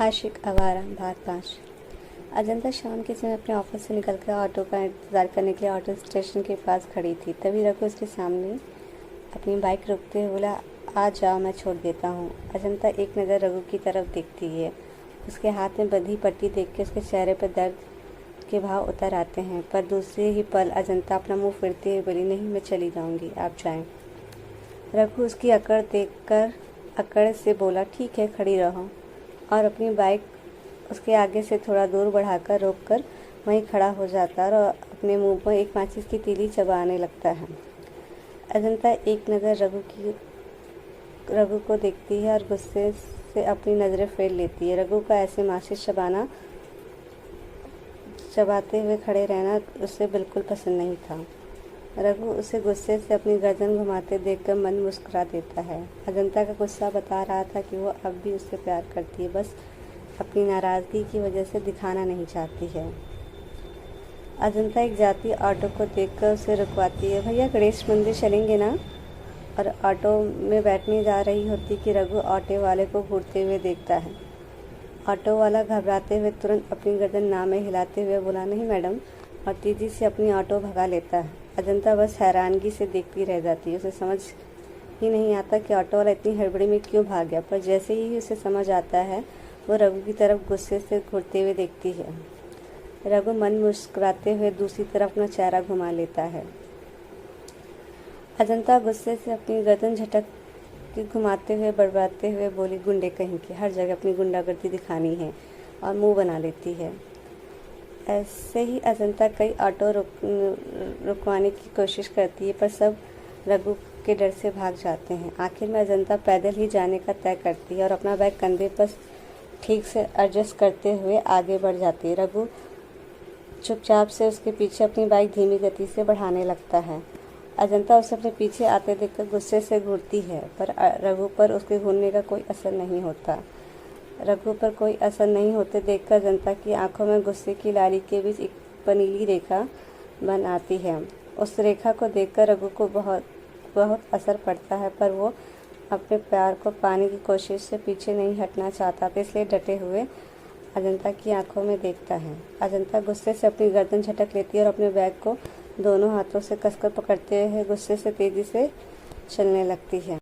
आशिक आवारा भाग 5। अजंता शाम के समय अपने ऑफिस से निकलकर ऑटो का इंतज़ार करने के लिए ऑटो स्टेशन के पास खड़ी थी। तभी रघु उसके सामने अपनी बाइक रोकते हुए बोला, आ जाओ, मैं छोड़ देता हूँ। अजंता एक नज़र रघु की तरफ देखती है। उसके हाथ में बंधी पट्टी देख के उसके चेहरे पर दर्द के भाव उतर आते हैं, पर दूसरे ही पल अजंता अपना मुँह फिरते हुए बोली, नहीं, मैं चली जाऊँगी, आप जाएँ। रघु उसकी अकड़ देखकर अकड़ से बोला, ठीक है, खड़ी रहो, और अपनी बाइक उसके आगे से थोड़ा दूर बढ़ाकर रोककर वहीं खड़ा हो जाता है और अपने मुंह पर एक माचिस की तीली चबाने लगता है। अजंता एक नज़र रघु को देखती है और गुस्से से अपनी नज़रें फेर लेती है। रघु का ऐसे माचिस चबाते हुए खड़े रहना उसे बिल्कुल पसंद नहीं था। रघु उसे गुस्से से अपनी गर्दन घुमाते देखकर मन मुस्कुरा देता है। अजंता का गुस्सा बता रहा था कि वो अब भी उससे प्यार करती है, बस अपनी नाराज़गी की वजह से दिखाना नहीं चाहती है। अजंता एक जाती ऑटो को देखकर उसे रुकवाती है, भैया गणेश मंदिर चलेंगे ना? और ऑटो में बैठने जा रही होती कि रघु ऑटो वाले को घूरते हुए देखता है। ऑटो वाला घबराते हुए तुरंत अपनी गर्दन ना में हिलाते हुए बोला, नहीं मैडम, और तेज़ी से अपनी ऑटो भगा लेता है। अजंता बस हैरानगी से देखती रह जाती है। उसे समझ ही नहीं आता कि ऑटो वाला इतनी हड़बड़ी में क्यों भाग गया, पर जैसे ही उसे समझ आता है वो रघु की तरफ गुस्से से घूरते हुए देखती है। रघु मन मुस्कुराते हुए दूसरी तरफ अपना चेहरा घुमा लेता है। अजंता गुस्से से अपनी गर्दन झटक के घुमाते हुए बड़बड़ाते हुए बोली, गुंडे कहीं के, हर जगह अपनी गुंडागर्दी दिखानी है, और मुंह बना लेती है। ऐसे ही अजंता कई ऑटो रुकवाने की कोशिश करती है, पर सब रघु के डर से भाग जाते हैं। आखिर में अजंता पैदल ही जाने का तय करती है और अपना बैग कंधे पर ठीक से एडजस्ट करते हुए आगे बढ़ जाती है। रघु चुपचाप से उसके पीछे अपनी बाइक धीमी गति से बढ़ाने लगता है। अजंता उसे अपने पीछे आते देखकर गुस्से से घूरती है, पर रघु पर उसके घूरने का कोई असर नहीं होता। रघु पर कोई असर नहीं होते देखकर अजंता की आंखों में गुस्से की लाली के बीच एक पनीली रेखा बन आती है। उस रेखा को देखकर रघु को बहुत असर पड़ता है, पर वो अपने प्यार को पाने की कोशिश से पीछे नहीं हटना चाहता था, इसलिए डटे हुए अजंता की आंखों में देखता है। अजंता गुस्से से अपनी गर्दन झटक लेती है और अपने बैग को दोनों हाथों से कसकर पकड़ते हुए गुस्से से तेज़ी से चलने लगती है।